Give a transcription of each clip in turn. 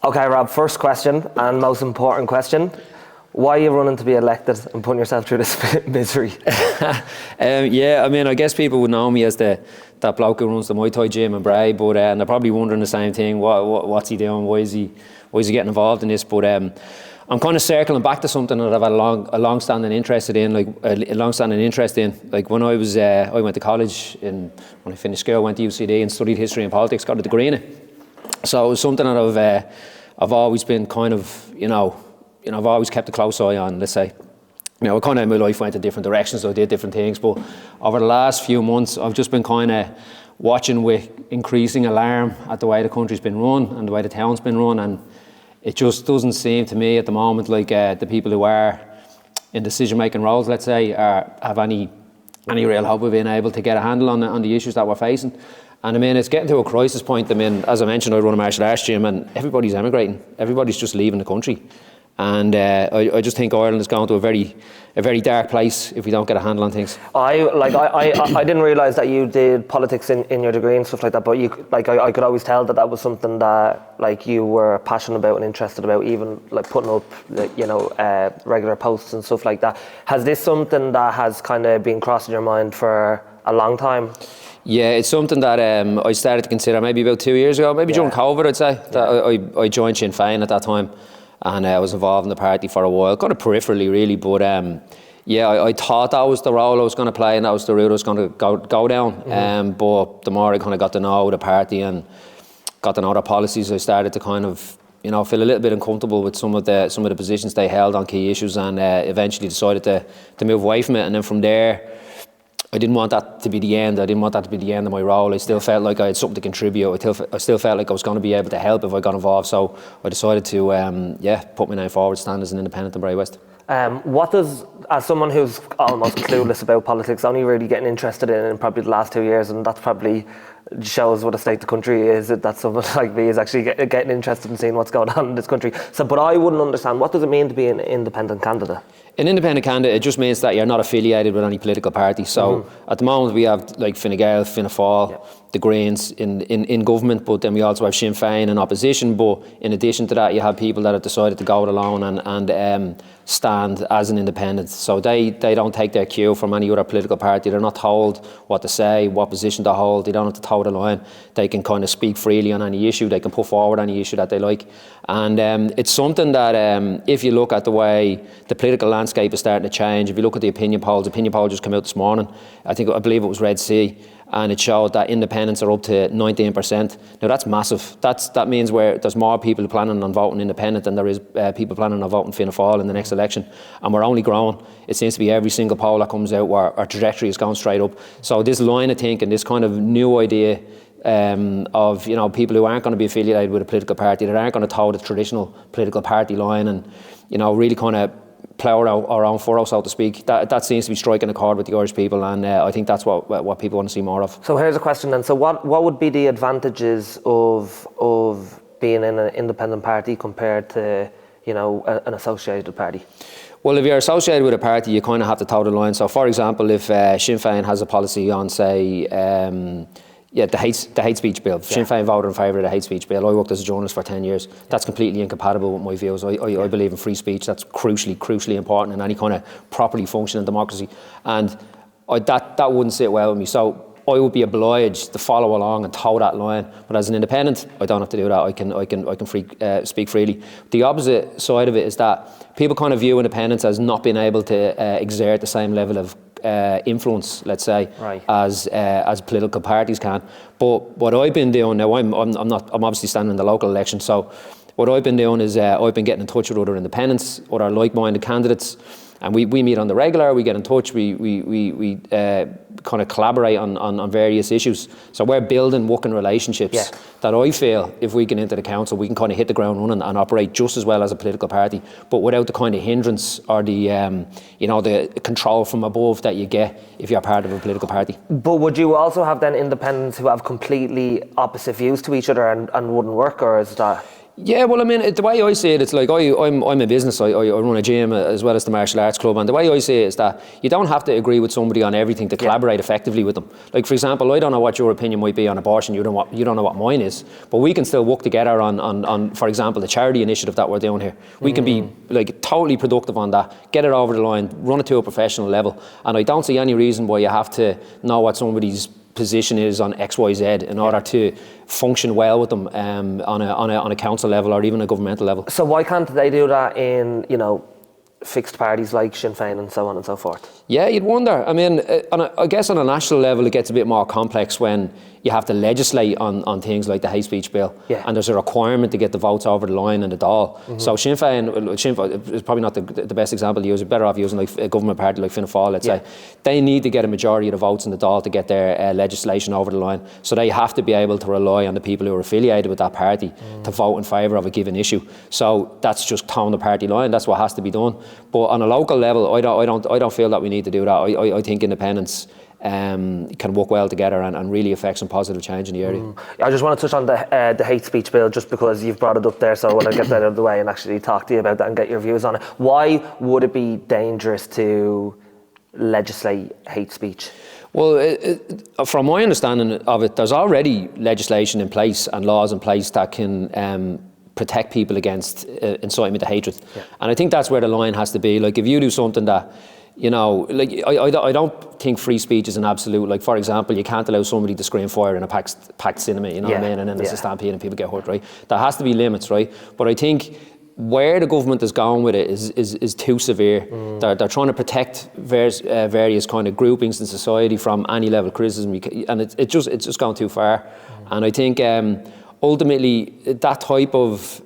Okay, Rob, first question and most important question. Why are you running to be elected and putting yourself through this misery? Yeah, I mean, I guess people would know me as that bloke who runs the Muay Thai gym in Bray, but and they're probably wondering the same thing. What's he doing? Why is he getting involved in this? But I'm kind of circling back to something that I've had a long-standing interest in. Like when I went to college, and when I finished school, I went to UCD and studied history and politics, got a degree in it. So it was something that I've always been kind of, I've always kept a close eye on, let's say. I kind of in my life went in different directions, so I did different things. But over the last few months, I've just been kind of watching with increasing alarm at the way the country's been run and the way the town's been run. And it just doesn't seem to me at the moment like the people who are in decision-making roles, let's say, have any real hope of being able to get a handle on the issues that we're facing. And I mean, it's getting to a crisis point. I mean, as I mentioned, I run a martial arts gym and everybody's emigrating. Everybody's just leaving the country. And I just think Ireland is going to a very dark place if we don't get a handle on things. I didn't realise that you did politics in your degree and stuff like that, but I could always tell that was something that you were passionate about and interested about, even like putting up regular posts and stuff like that. Has this something that has kind of been crossing your mind for a long time? Yeah, it's something that I started to consider maybe about 2 years ago, maybe during COVID, I'd say. That I joined Sinn Fein at that time, and I was involved in the party for a while, kind of peripherally really, but I thought that was the role I was going to play and that was the route I was going to go down. Mm-hmm. But the more I kind of got to know the party and got to know their policies, I started to kind of feel a little bit uncomfortable with some of the positions they held on key issues, and eventually decided to move away from it. And then from there, I didn't want that to be the end. I didn't want that to be the end of my role. I still felt like I had something to contribute. I still felt like I was going to be able to help if I got involved. So I decided to put my name forward, stand as an independent in Bray West. What does, as someone who's almost clueless about politics, only really getting interested in probably the last 2 years, and that's probably shows what a state the country is, that someone like me is actually getting interested in seeing what's going on in this country. So, but I wouldn't understand, what does it mean to be an independent candidate? An independent candidate, it just means that you're not affiliated with any political party. So at the moment we have like Fine Gael, Fianna Fáil, the Greens in government, but then we also have Sinn Fein in opposition. But in addition to that, you have people that have decided to go it alone and stand as an independent. So they don't take their cue from any other political party. They're not told what to say, what position to hold. They don't have to toe the line. They can kind of speak freely on any issue. They can put forward any issue that they like. And it's something that if you look at the way the political landscape is starting to change, if you look at the opinion polls just came out this morning. I believe it was Red Sea, and it showed that independents are up to 19%. Now that's massive. That means where there's more people planning on voting independent than there is people planning on voting Fianna Fáil in the next election, and we're only growing. It seems to be every single poll that comes out where our trajectory is going straight up. So this line of thinking, this kind of new idea of people who aren't going to be affiliated with a political party, that aren't going to toe the traditional political party line, and really kind of plough our own furrow, so to speak. That seems to be striking a chord with the Irish people, and I think that's what people want to see more of. So here's a question then. So what would be the advantages of being in an independent party compared to an associated party? Well, if you're associated with a party, you kind of have to toe the line. So for example, if Sinn Fein has a policy on, say, the hate speech bill. Sinn Féin voted in favour of the hate speech bill. I worked as a journalist for 10 years. That's completely incompatible with my views. I believe in free speech. That's crucially important in any kind of properly functioning democracy. And that wouldn't sit well with me. So I would be obliged to follow along and toe that line. But as an independent, I don't have to do that. I can speak freely. The opposite side of it is that people kind of view independence as not being able to exert the same level of influence, let's say, right, as political parties can. But what I've been doing now, I'm obviously standing in the local election. So what I've been doing is I've been getting in touch with other independents, other like-minded candidates, and we meet on the regular. We get in touch. We kind of collaborate on various issues. So we're building working relationships that I feel if we get into the council, we can kind of hit the ground running and operate just as well as a political party, but without the kind of hindrance or the the control from above that you get if you're part of a political party. But would you also have then independents who have completely opposite views to each other and wouldn't work, or is that? Yeah, well, I mean, the way I see it, it's like I'm a business. I run a gym as well as the martial arts club, and the way I see it is that you don't have to agree with somebody on everything to collaborate effectively with them. Like, for example, I don't know what your opinion might be on abortion. You don't know what mine is, but we can still work together on, for example, the charity initiative that we're doing here. We can be like totally productive on that, get it over the line, run it to a professional level, and I don't see any reason why you have to know what somebody's position is on XYZ in order to function well with them on a council level or even a governmental level. So why can't they do that in, you know, fixed parties like Sinn Fein and so on and so forth? Yeah, you'd wonder. I mean, I guess on a national level it gets a bit more complex when you have to legislate on things like the hate speech bill, and there's a requirement to get the votes over the line in the Dáil. So Sinn Fein is probably not the best example to use. You're better off using like a government party like Fianna Fáil, let's say. They need to get a majority of the votes in the Dáil to get their legislation over the line. So they have to be able to rely on the people who are affiliated with that party to vote in favour of a given issue. So that's just towing the party line. That's what has to be done. But on a local level, I don't feel that we need to do that. I think independents can work well together and really affect some positive change in the area. I just want to touch on the hate speech bill just because you've brought it up there, so I want to get that out of the way and actually talk to you about that and get your views on it. Why would it be dangerous to legislate hate speech? Well, from my understanding of it, there's already legislation in place and laws in place that can protect people against incitement to hatred. And I think that's where the line has to be. Like, if you do something that, you know, like I don't think free speech is an absolute. Like, for example, you can't allow somebody to scream fire in a packed cinema, you know what I mean? And then there's a stampede and people get hurt, right? There has to be limits, right? But I think where the government is going with it is too severe. They're trying to protect various kind of groupings in society from any level of criticism, and it's just gone too far. And I think ultimately that type of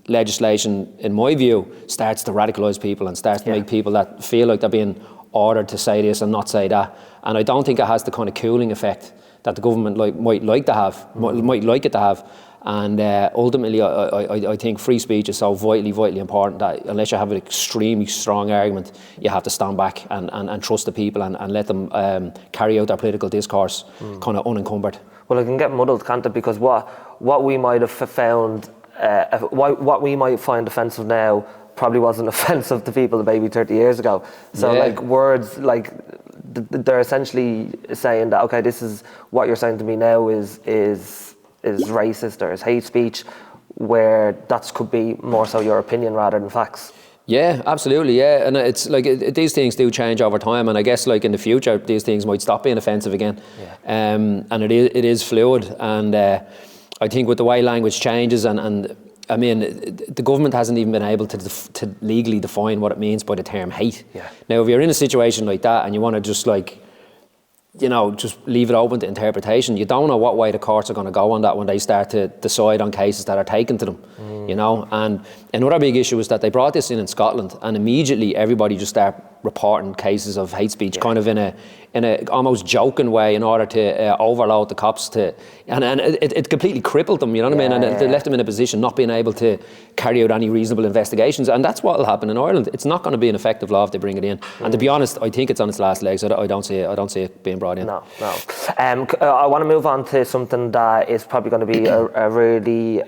legislation, in my view, starts to radicalise people and starts to make people that feel like they're being ordered to say this and not say that. And I don't think it has the kind of cooling effect that the government might like it to have. And ultimately, I think free speech is so vitally important that unless you have an extremely strong argument, you have to stand back and trust the people and let them carry out their political discourse kind of unencumbered. Well, it can get muddled, can't it? Because what we might have found, what we might find offensive now probably wasn't offensive to people maybe 30 years ago. So like words, like they're essentially saying that, okay, this is what you're saying to me now is racist or is hate speech, where that could be more so your opinion rather than facts. Yeah, absolutely, yeah. And it's like these things do change over time, and I guess like in the future these things might stop being offensive again. And it is fluid, and I think with the way language changes and I mean, the government hasn't even been able to legally define what it means by the term hate. Now, if you're in a situation like that and you want to just like, you know, just leave it open to interpretation, you don't know what way the courts are going to go on that when they start to decide on cases that are taken to them, you know. And another big issue is that they brought this in Scotland, and immediately everybody just started reporting cases of hate speech, kind of in a almost joking way, in order to overload the cops and it completely crippled them, you know what I mean? And it left them in a position not being able to carry out any reasonable investigations, and that's what will happen in Ireland. It's not going to be an effective law if they bring it in. And to be honest, I think it's on its last legs. I don't see it being brought in. No. I want to move on to something that is probably going to be a really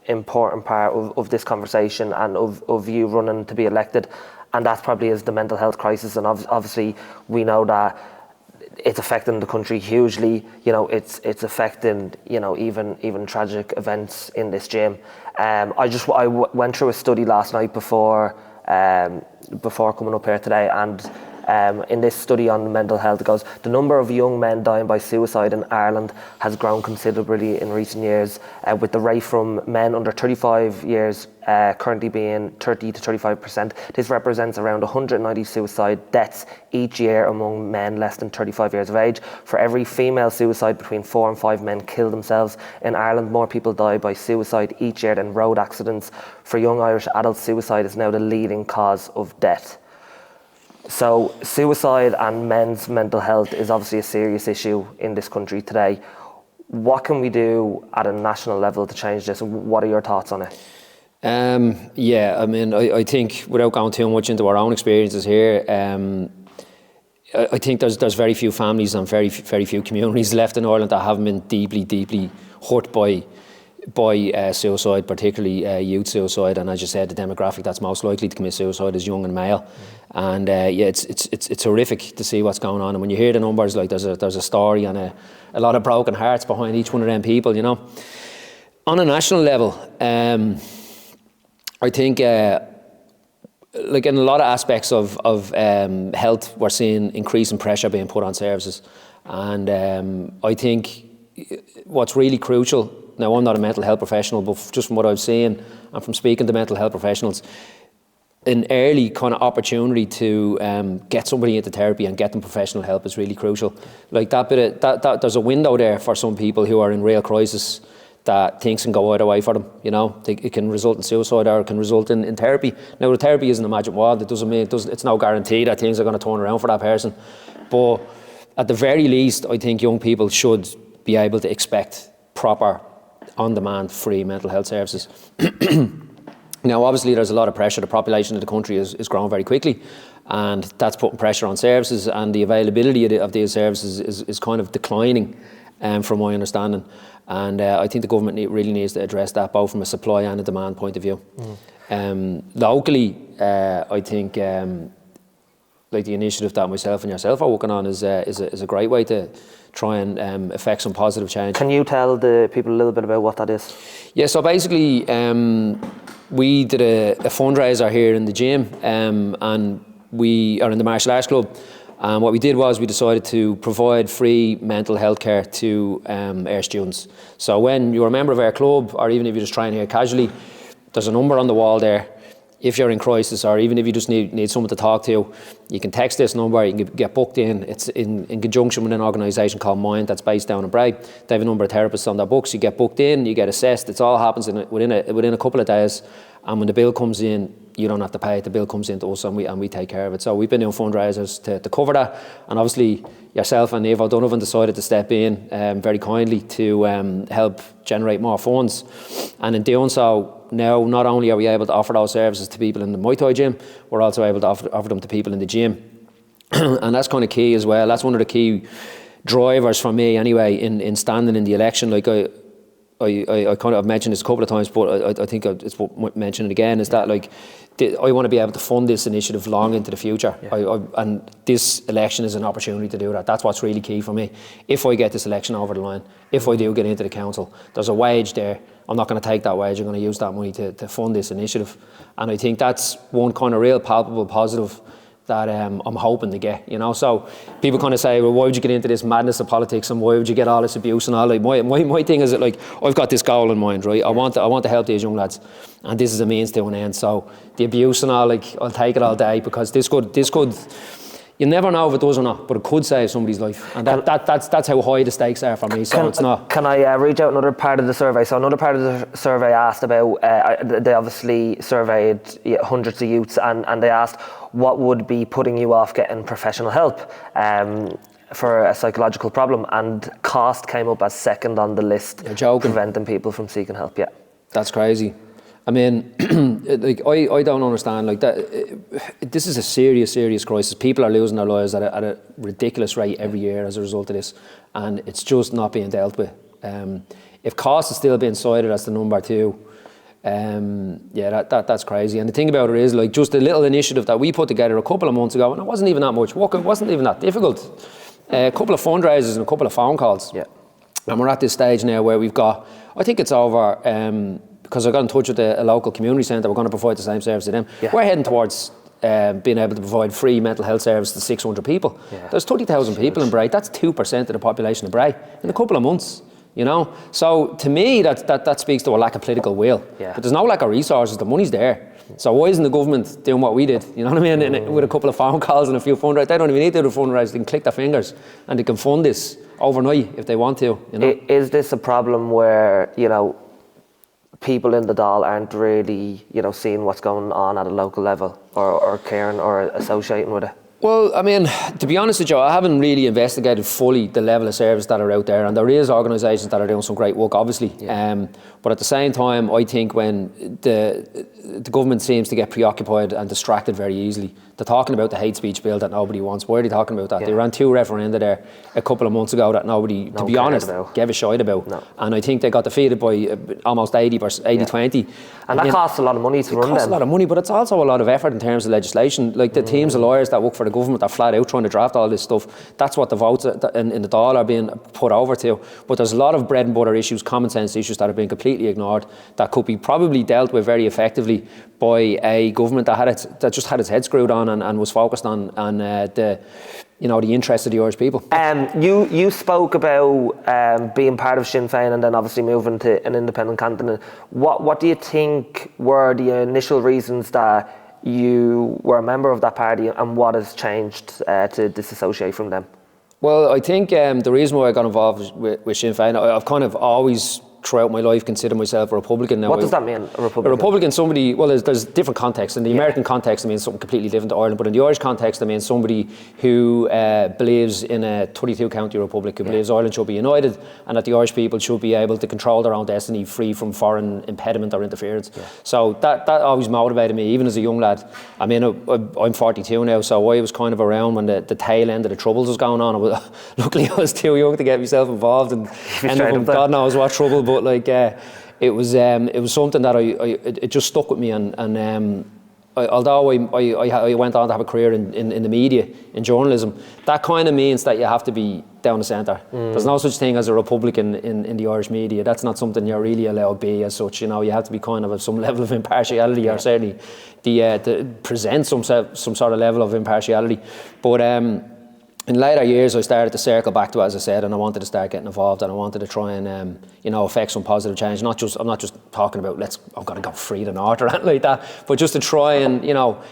important part of this conversation and of you running to be elected, and that probably is the mental health crisis. And obviously we know that it's affecting the country hugely. You know, it's affecting, you know, even tragic events in this gym. I went through a study last night before coming up here today, and in this study on mental health, it goes, the number of young men dying by suicide in Ireland has grown considerably in recent years, with the rate from men under 35 years currently being 30 to 35%. This represents around 190 suicide deaths each year among men less than 35 years of age. For every female suicide, between 4 and 5 men kill themselves. In Ireland, more people die by suicide each year than road accidents. For young Irish adults, suicide is now the leading cause of death. So suicide and men's mental health is obviously a serious issue in this country today. What can we do at a national level to change this? What are your thoughts on it? Yeah, I mean, I think without going too much into our own experiences here, I think there's very few families and very few communities left in Ireland that haven't been deeply hurt by by suicide, particularly youth suicide, and as you said, the demographic that's most likely to commit suicide is young and male. And it's horrific to see what's going on. And when you hear the numbers, like there's a story and a lot of broken hearts behind each one of them people, you know. On a national level, I think like in a lot of aspects of health, we're seeing increasing pressure being put on services. And I think what's really crucial, now I'm not a mental health professional, but just from what I've seen and from speaking to mental health professionals, an early kind of opportunity to get somebody into therapy and get them professional help is really crucial. Like that there's a window there for some people who are in real crisis that things can go either way for them, you know. It can result in suicide or it can result in therapy. Now, the therapy isn't a magic wand. It's no guarantee that things are going to turn around for that person. But at the very least, I think young people should be able to expect proper, on-demand, free mental health services. Now, obviously, there's a lot of pressure. The population of the country is growing very quickly, and that's putting pressure on services, and the availability of these services is kind of declining, from my understanding. And I think the government really needs to address that, both from a supply and a demand point of view. Locally, I think like the initiative that myself and yourself are working on is a great way to try and effect some positive change. Can you tell the people a little bit about what that is? Yeah, so basically we did a fundraiser here in the gym, and we are in the martial arts club. And what we did was we decided to provide free mental health care to our students. So when you're a member of our club, or even if you just train here casually, there's a number on the wall there. If you're in crisis, or even if you just need someone to talk to, you can text this number, you can get booked in. It's in conjunction with an organisation called Mind that's based down in Bray. They have a number of therapists on their books. You get booked in, you get assessed. It all happens within a couple of days. And when the bill comes in, you don't have to pay it. The bill comes into us and we take care of it. So we've been doing fundraisers to cover that. And obviously yourself and Eve O'Donovan decided to step in very kindly to help generate more funds. And in doing so, now not only are we able to offer those services to people in the Muay Thai gym, we're also able to offer them to people in the gym. And that's kind of key as well. That's one of the key drivers for me anyway in standing in the election. Like I kind of mentioned this a couple of times, but I think it's worth mentioning again, is that like I want to be able to fund this initiative long into the future. Yeah. And this election is an opportunity to do that. That's what's really key for me. If I get this election over the line, if I do get into the council, there's a wage there. I'm not going to take that wage. I'm going to use that money to fund this initiative. And I think that's one kind of real palpable positive that I'm hoping to get, you know. So people kind of say, well, why would you get into this madness of politics, and why would you get all this abuse and all? Like my thing is that, like, I've got this goal in mind, right? I want to help these young lads, and this is a means to an end. So the abuse and all, like, I'll take it all day, because this could you never know if it does or not, but it could save somebody's life, and that's how high the stakes are for me. So it's not. Can I read out another part of the survey? So another part of the survey asked about, they obviously surveyed hundreds of youths, and they asked what would be putting you off getting professional help for a psychological problem, and cost came up as second on the list. You're joking. Preventing people from seeking help. Yeah, that's crazy. I mean, like I don't understand, like that. This is a serious crisis. People are losing their lives at a ridiculous rate every year as a result of this, and it's just not being dealt with. If cost is still being cited as the number two, that's crazy. And the thing about it is, like, just a little initiative that we put together a couple of months ago, and it wasn't even that much work. It wasn't even that difficult. A couple of fundraisers and a couple of phone calls. Yeah. And we're at this stage now where we've got, I think it's over. Because I got in touch with a local community centre, we're going to provide the same service to them. Yeah. We're heading towards being able to provide free mental health service to 600 people. Yeah. There's 30,000 people in Bray. That's 2% of the population of Bray in a couple of months, you know. So to me, that speaks to a lack of political will. Yeah. But there's no lack of resources. The money's there. So why isn't the government doing what we did? You know what I mean? With a couple of phone calls and a few fundraisers. They don't even need to do fundraisers. They can click their fingers and they can fund this overnight if they want to. You know? Is this a problem where, you know, people in the Dáil aren't really, you know, seeing what's going on at a local level, or caring or associating with it? Well, I mean, to be honest with you, I haven't really investigated fully the level of service that are out there, and there is organisations that are doing some great work, obviously. Yeah. But at the same time, I think when the government seems to get preoccupied and distracted very easily, They're talking about the hate speech bill that nobody wants. Why are they talking about that? They ran 2 referenda there a couple of months ago that nobody, to be honest, gave a shite about. No. And I think they got defeated by almost 80-20. And that costs a lot of money to run them. It costs a lot of money, but it's also a lot of effort in terms of legislation. Like the teams of lawyers that work for the government are flat out trying to draft all this stuff. That's what the votes in the Dáil are being put over to. But there's a lot of bread and butter issues, common sense issues that are being completely ignored that could be probably dealt with very effectively by a government that just had its head screwed on and was focused on the interests of the Irish people. You spoke about being part of Sinn Fein and then obviously moving to an independent candidate. What do you think were the initial reasons that you were a member of that party, and what has changed to disassociate from them? Well, I think the reason why I got involved with Sinn Fein, I've kind of always throughout my life consider myself a Republican now. What does that mean, a Republican? A Republican, somebody, well, there's different contexts. In the American context, it means something completely different to Ireland, but in the Irish context, it means somebody who believes in a 32-county republic, who believes Ireland should be united and that the Irish people should be able to control their own destiny free from foreign impediment or interference. So that always motivated me, even as a young lad. I mean, I'm 42 now, so I was kind of around when the tail end of the Troubles was going on. Luckily, I was too young to get myself involved and ended up God knows what trouble. But like it was something that it just stuck with me, and although I went on to have a career in the media, in journalism, that kind of means that you have to be down the centre. There's no such thing as a Republican in the Irish media. That's not something you're really allowed to be as such. You have to be kind of some level of impartiality, or certainly to present some sort of level of impartiality. But in later years, I started to circle back to it, as I said, and I wanted to start getting involved, and I wanted to try and affect some positive change. I'm not just talking about I'm going to go free the north or anything like that, but just to try and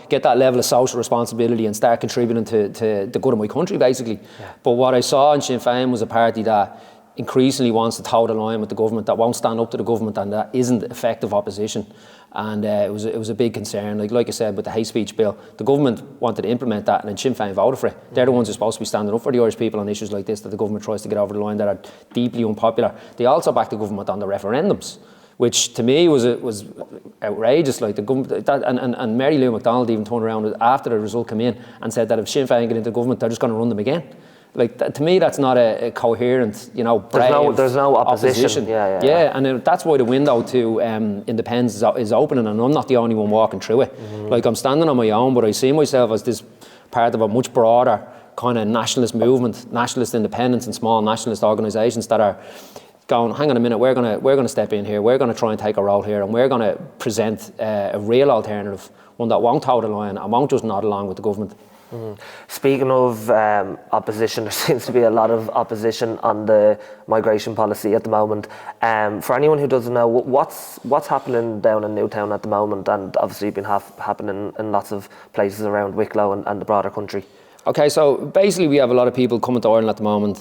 get that level of social responsibility and start contributing to the good of my country, basically. But what I saw in Sinn Féin was a party that increasingly wants to toe the line with the government, that won't stand up to the government, and that isn't effective opposition. And it was a big concern. Like I said, with the hate speech bill, the government wanted to implement that, and then Sinn Féin voted for it. They're the ones who are supposed to be standing up for the Irish people on issues like this that the government tries to get over the line that are deeply unpopular. They also backed the government on the referendums, which to me was outrageous. Like the government, and Mary Lou McDonald even turned around after the result came in and said that if Sinn Féin get into government, they're just going to run them again. Like to me, that's not a coherent, brave there's no opposition. Yeah, and that's why the window to independence is opening, and I'm not the only one walking through it. Like I'm standing on my own, but I see myself as this part of a much broader kind of nationalist movement, nationalist independence, and small nationalist organisations that are going, hang on a minute, we're gonna step in here, we're gonna try and take a role here, and we're gonna present a real alternative, one that won't toe the line and won't just nod along with the government. Speaking of opposition, there seems to be a lot of opposition on the migration policy at the moment. For anyone who doesn't know, what's happening down in Newtown at the moment, and obviously been happening in lots of places around Wicklow and the broader country? Okay, so basically we have a lot of people coming to Ireland at the moment,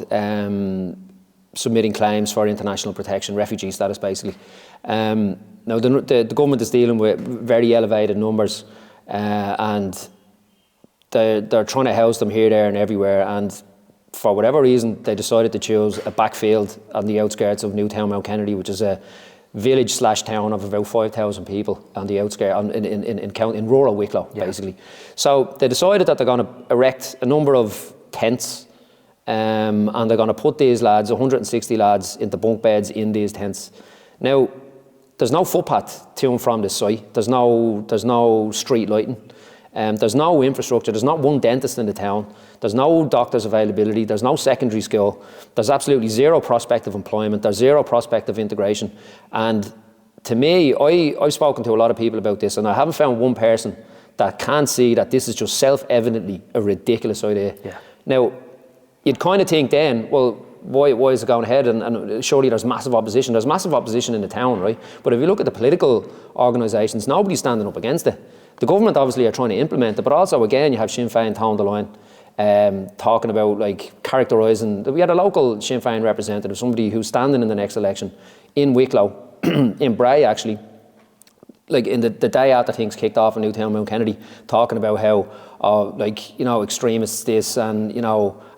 submitting claims for international protection, refugee status basically. Now the government is dealing with very elevated numbers, and they're trying to house them here, there and everywhere, and for whatever reason they decided to choose a backfield on the outskirts of Newtown Mount Kennedy, which is a village/town of about 5,000 people on the outskirts in rural Wicklow, basically. So they decided that they're going to erect a number of tents, and they're going to put these lads, 160 lads, into bunk beds in these tents. Now, there's no footpath to and from this site. There's no street lighting. There's no infrastructure. There's not one dentist in the town. There's no doctors availability. There's no secondary school. There's absolutely zero prospect of employment. There's zero prospect of integration. And to me, I've spoken to a lot of people about this, and I haven't found one person that can see that this is just self-evidently a ridiculous idea. Now, you'd kind of think then, well, why is it going ahead? And surely there's massive opposition. There's massive opposition in the town, right? But if you look at the political organisations, nobody's standing up against it. The government obviously are trying to implement it, but also again you have Sinn Féin town the line, talking about characterising. We had a local Sinn Féin representative, somebody who's standing in the next election in Wicklow, in Bray actually, like in the day after things kicked off in Newtown, Mount Kennedy, talking about how, extremists this and,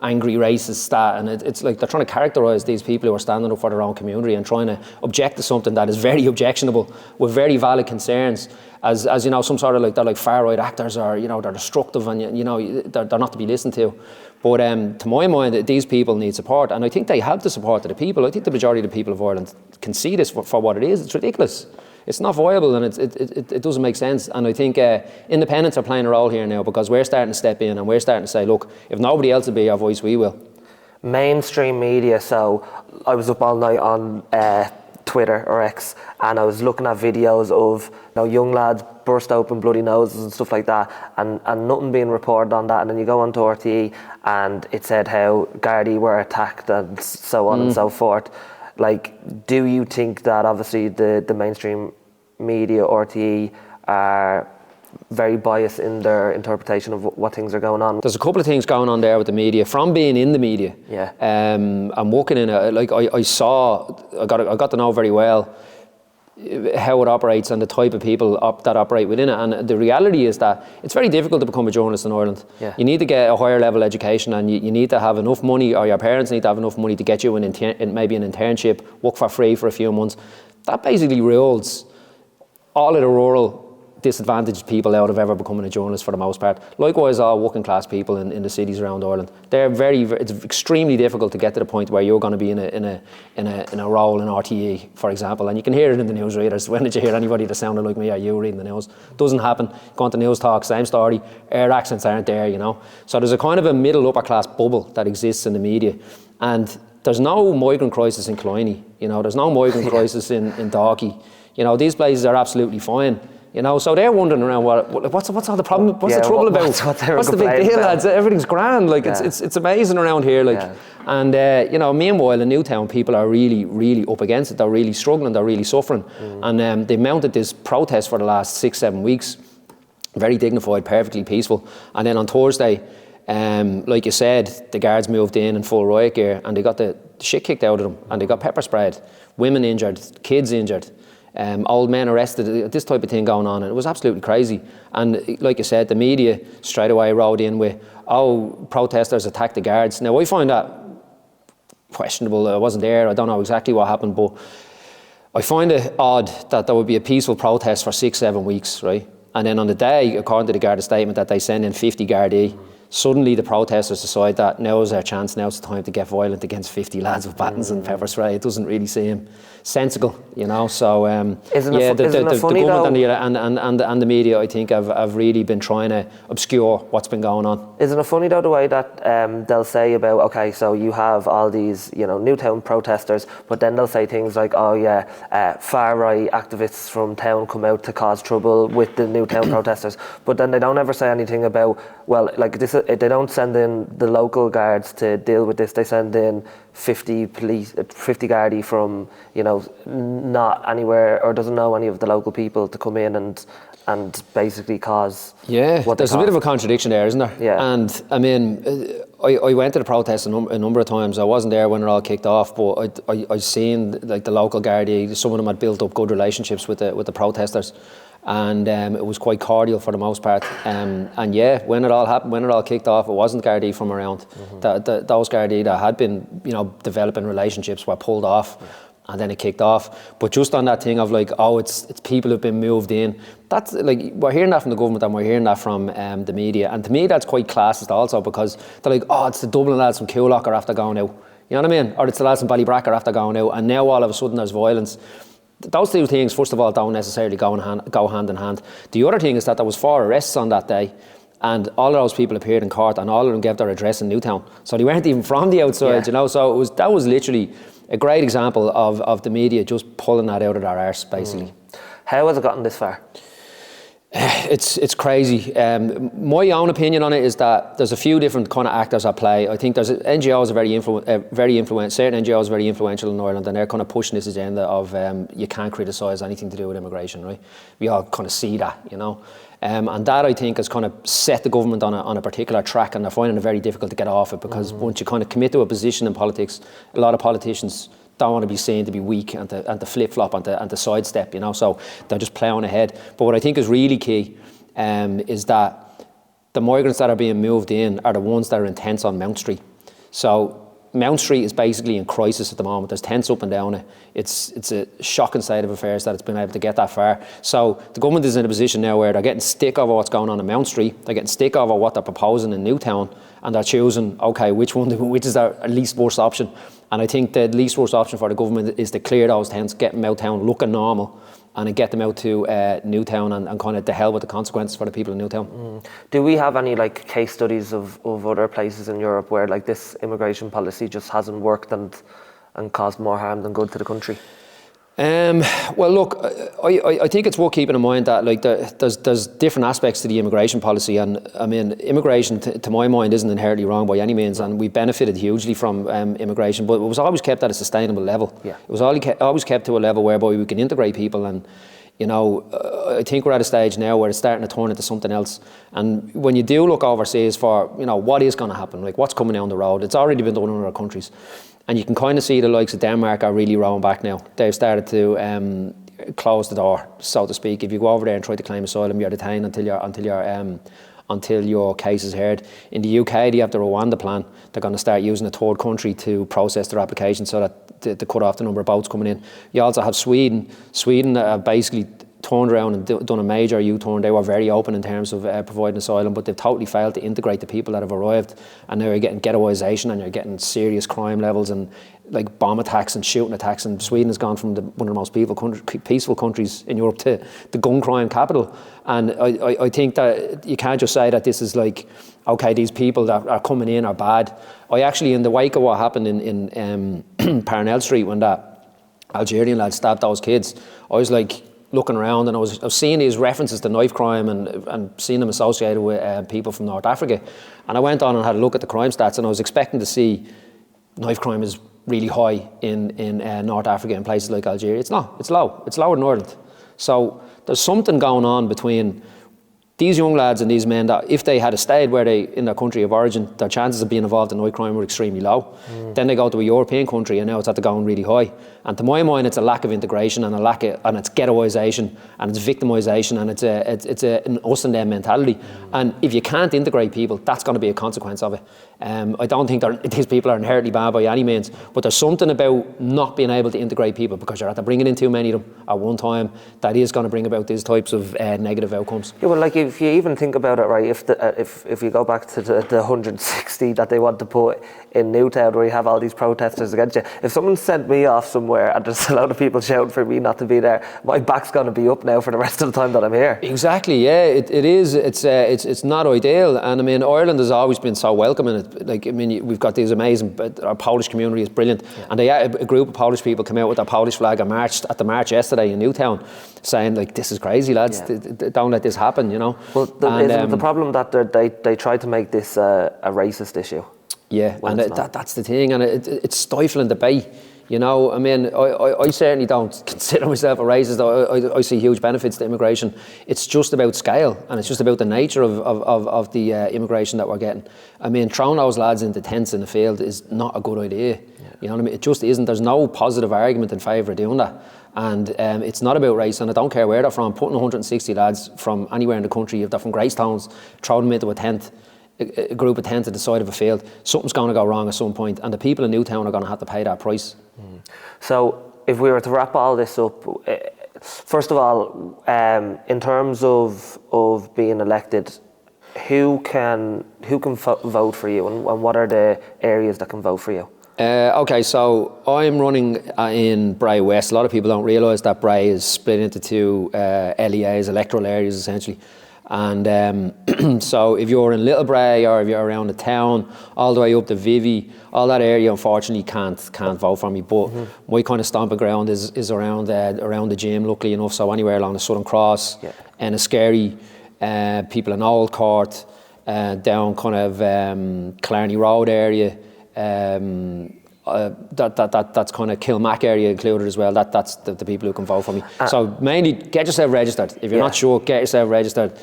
angry racists that. And it's like they're trying to characterise these people who are standing up for their own community and trying to object to something that is very objectionable with very valid concerns as some sort of they're like far-right actors or, they're destructive and, they're not to be listened to. But to my mind, these people need support. And I think they have the support of the people. I think the majority of the people of Ireland can see this for what it is. It's ridiculous. It's not viable and it doesn't make sense. And I think independents are playing a role here now because we're starting to step in and we're starting to say, look, if nobody else will be our voice, we will. Mainstream media, so I was up all night on Twitter or X and I was looking at videos of young lads burst open bloody noses and stuff like that and nothing being reported on that. And then you go on to RTE and it said how Gardaí were attacked and so on and so forth. Like, do you think that obviously the mainstream media, RTE, are very biased in their interpretation of what things are going on? There's a couple of things going on there with the media. From being in the media, I'm working in I got to know very well how it operates and the type of people that operate within it. And the reality is that it's very difficult to become a journalist in Ireland. Yeah. You need to get a higher level education and you need to have enough money, or your parents need to have enough money to get you maybe an internship, work for free for a few months. That basically rules all of the rural disadvantaged people out of ever becoming a journalist for the most part. Likewise, all working class people in the cities around Ireland. It's extremely difficult to get to the point where you're going to be in a role in RTE, for example. And you can hear it in the newsreaders. When did you hear anybody that sounded like me or you reading the news? Doesn't happen. Go on to news talk, same story. Our accents aren't there, So there's a kind of a middle upper class bubble that exists in the media. And there's no migrant crisis in Killiney. There's no migrant crisis in Dalkey. These places are absolutely fine. So they're wondering around what's all the problem? What's the trouble about? What's the big deal, lads? Everything's grand. It's amazing around here. And meanwhile in Newtown, people are really, really up against it. They're really struggling. They're really suffering. And they mounted this protest for the last 6-7 weeks. Very dignified, perfectly peaceful. And then on Thursday, like you said, the guards moved in full riot gear, and they got the shit kicked out of them, and they got pepper sprayed. Women injured, kids injured. Old men arrested, this type of thing going on, and it was absolutely crazy. And like you said, the media straight away rode in with, protesters attacked the guards. Now I find that questionable. I wasn't there, I don't know exactly what happened, but I find it odd that there would be a peaceful protest for 6-7 weeks, right? And then on the day, according to the Garda statement, that they send in 50 Gardaí, suddenly the protesters decide that now's our chance, now's the time to get violent against 50 lads with batons and pepper spray. It doesn't really seem sensible, So the government and the media, I think, have really been trying to obscure what's been going on. Isn't it funny though the way that they'll say about, okay, so you have all these Newtown protesters, but then they'll say things like, far right activists from town come out to cause trouble with the Newtown protesters, but then they don't ever say anything about, they don't send in the local guards to deal with this. They send in 50 Gardaí from, not anywhere or doesn't know any of the local people to come in and basically cause. Yeah, there's a bit of a contradiction there, isn't there? Yeah. And I mean, I went to the protest a number of times. I wasn't there when it all kicked off, but I seen the local Gardaí. Some of them had built up good relationships with the protesters. And it was quite cordial for the most part. And when it all happened, when it all kicked off, it wasn't Gardaí from around. Those Gardaí that had been, developing relationships were pulled off, and then it kicked off. But just on that thing of it's people who've been moved in. That's we're hearing that from the government and we're hearing that from the media. And to me, that's quite classist also, because they're it's the Dublin lads from Coolock are after going out. You know what I mean? Or it's the lads from Ballybrack are after going out, and now all of a sudden there's violence. Those two things, first of all, don't necessarily go hand in hand. The other thing is that there was 4 arrests on that day, and all of those people appeared in court, and all of them gave their address in Newtown. So they weren't even from the outside, So that was literally a great example of the media just pulling that out of their arse, basically. How has it gotten this far? It's crazy. My own opinion on it is that there's a few different kind of actors at play. I think there's NGOs are very influential. Certain NGOs are very influential in Ireland, and they're kind of pushing this agenda of you can't criticise anything to do with immigration, right? We all kind of see that, and that I think has kind of set the government on a particular track, and they're finding it very difficult to get off it, because once you kind of commit to a position in politics, a lot of politicians don't want to be seen to be weak and to flip-flop and to sidestep, you know, so they're just ploughing ahead. But what I think is really key is that the migrants that are being moved in are the ones that are in tents on Mount Street. So Mount Street is basically in crisis at the moment. There's tents up and down it. It's a shocking state of affairs that it's been able to get that far. So the government is in a position now where they're getting stick over what's going on in Mount Street. They're getting stick over what they're proposing in Newtown, and they're choosing, okay, which is our least worst option. And I think the least worst option for the government is to clear those tents, get them out town looking normal, and then get them out to Newtown and kind of to hell with the consequences for the people in Newtown. Do we have any like case studies of other places in Europe where like this immigration policy just hasn't worked and caused more harm than good to the country? Well, look, I think it's worth keeping in mind that like there's different aspects to the immigration policy, and I mean immigration to my mind isn't inherently wrong by any means, and we benefited hugely from immigration, but it was always kept at a sustainable level. Yeah. It was always kept to a level whereby we can integrate people, and you know, I think we're at a stage now where it's starting to turn into something else. And when you do look overseas for, you know, what is going to happen, like what's coming down the road, it's already been done in other countries. And you can kind of see the likes of Denmark are really rowing back now. They've started to close the door, so to speak. If you go over there and try to claim asylum, you're detained until your case is heard. In the UK, they have the Rwanda plan. They're going to start using a third country to process their application so that to cut off the number of boats coming in. You also have Sweden. Sweden basically turned around and done a major U-turn. They were very open in terms of providing asylum, but they've totally failed to integrate the people that have arrived. And now you're getting ghettoisation and you're getting serious crime levels and like bomb attacks and shooting attacks. And Sweden has gone from one of the most peaceful countries in Europe to the gun crime capital. And I think that you can't just say that this is like, okay, these people that are coming in are bad. I actually, in the wake of what happened in Parnell Street when that Algerian lad stabbed those kids, I was like, looking around, and I was seeing these references to knife crime and seeing them associated with people from North Africa. And I went on and had a look at the crime stats, and I was expecting to see knife crime is really high in North Africa and places like Algeria. It's not. It's low. It's lower in Ireland. So there's something going on between these young lads and these men that if they had stayed where they in their country of origin, their chances of being involved in knife crime were extremely low. Then they go to a European country and now it's at the going really high. And to my mind, it's a lack of integration and it's ghettoisation and it's victimisation and it's an us and them mentality. And if you can't integrate people, that's going to be a consequence of it. I don't think these people are inherently bad by any means, but there's something about not being able to integrate people because you're after bringing in too many of them at one time that is going to bring about these types of negative outcomes. Yeah, well, like if you even think about it, right? If you go back to the 160 that they want to put in Newtown, where you have all these protesters against you, if someone sent me off somewhere and there's a lot of people shouting for me not to be there, my back's going to be up now for the rest of the time that I'm here. Exactly. Yeah, it is. It's not ideal, and I mean Ireland has always been so welcoming. Like I mean, we've got these amazing. Our Polish community is brilliant, and a group of Polish people came out with their Polish flag and marched at the march yesterday in Newtown, saying like, "This is crazy, lads! Yeah. Don't let this happen," you know. Well, isn't the problem that they try to make this a racist issue? Yeah, and that's the thing, and it's stifling debate. You know, I mean, I certainly don't consider myself a racist. I see huge benefits to immigration. It's just about scale, and it's just about the nature of the immigration that we're getting. I mean, throwing those lads into tents in the field is not a good idea. Yeah. You know what I mean? It just isn't. There's no positive argument in favour of doing that. And it's not about race, and I don't care where they're from. Putting 160 lads from anywhere in the country, if they're from Gracetown, throw them into a tent, a group of tents at the side of a field, something's going to go wrong at some point, and the people in Newtown are going to have to pay that price. So if we were to wrap all this up, first of all, in terms of being elected, who can vote for you, and what are the areas that can vote for you? Okay, so I'm running in Bray West. A lot of people don't realise that Bray is split into two LEAs, electoral areas essentially. And so if you're in Little Bray or if you're around the town, all the way up to Vivi, all that area unfortunately can't vote for me. But my kind of stomping ground is around the gym, luckily enough. So anywhere along the Southern Cross, and Enniskerry, people in Old Court, down kind of Killarney Road area. That's kind of Kilmac area included as well. That's the people who can vote for me. So mainly get yourself registered. If you're not sure, get yourself registered.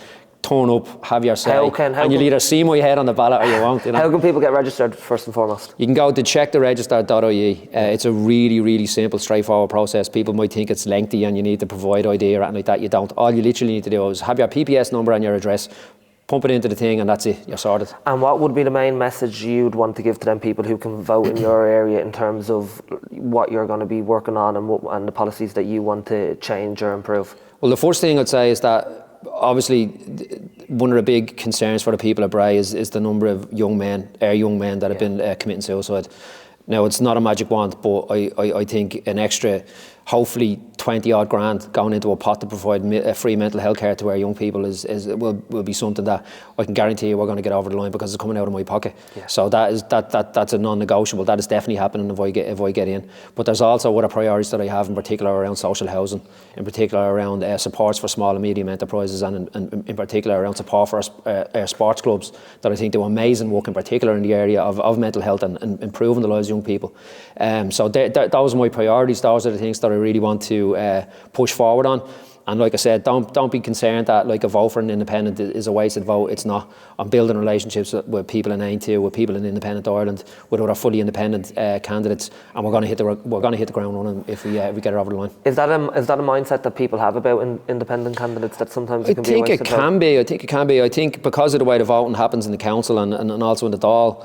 turn up, have your say, and you'll either see my head on the ballot or you won't. You know? How can people get registered first and foremost? You can go to checktheregister.ie. It's a really, really simple, straightforward process. People might think it's lengthy and you need to provide ID or anything like that. You don't. All you literally need to do is have your PPS number and your address, pump it into the thing, and that's it. You're sorted. And what would be the main message you'd want to give to them people who can vote in your area in terms of what you're going to be working on and the policies that you want to change or improve? Well, the first thing I'd say is that obviously one of the big concerns for the people at Bray is the number of young men that have been committing suicide. Now, it's not a magic wand, but I think an extra, hopefully 20 odd grand going into a pot to provide free mental health care to our young people will be something that I can guarantee you we're going to get over the line, because it's coming out of my pocket. Yeah. So that's a non-negotiable. That is definitely happening if I get in. But there's also other priorities that I have, in particular around social housing, in particular around supports for small and medium enterprises, and in particular around support for our sports clubs that I think do amazing work, in particular in the area of mental health and improving the lives of young people. So those are my priorities. Those are the things that I really want to push forward on. And like I said, don't be concerned that like a vote for an independent is a wasted vote. It's not. I'm building relationships with people in Ainty, with people in Independent Ireland, with other fully independent candidates, and we're going to hit the ground running if we get it over the line. Is that a mindset that people have about independent candidates, that sometimes it can be a wasted vote? I think it can be. I think because of the way the voting happens in the council and also in the Dáil,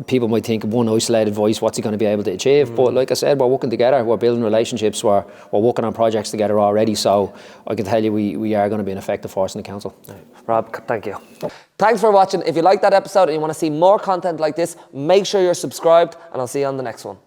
people might think one isolated voice, what's he going to be able to achieve? But like I said, we're working together, we're building relationships, we're working on projects together already, so I can tell you we are going to be an effective force in the council. Rob, thank you. Thanks for watching. If you like that episode and you want to see more content like this, make sure you're subscribed, and I'll see you on the next one.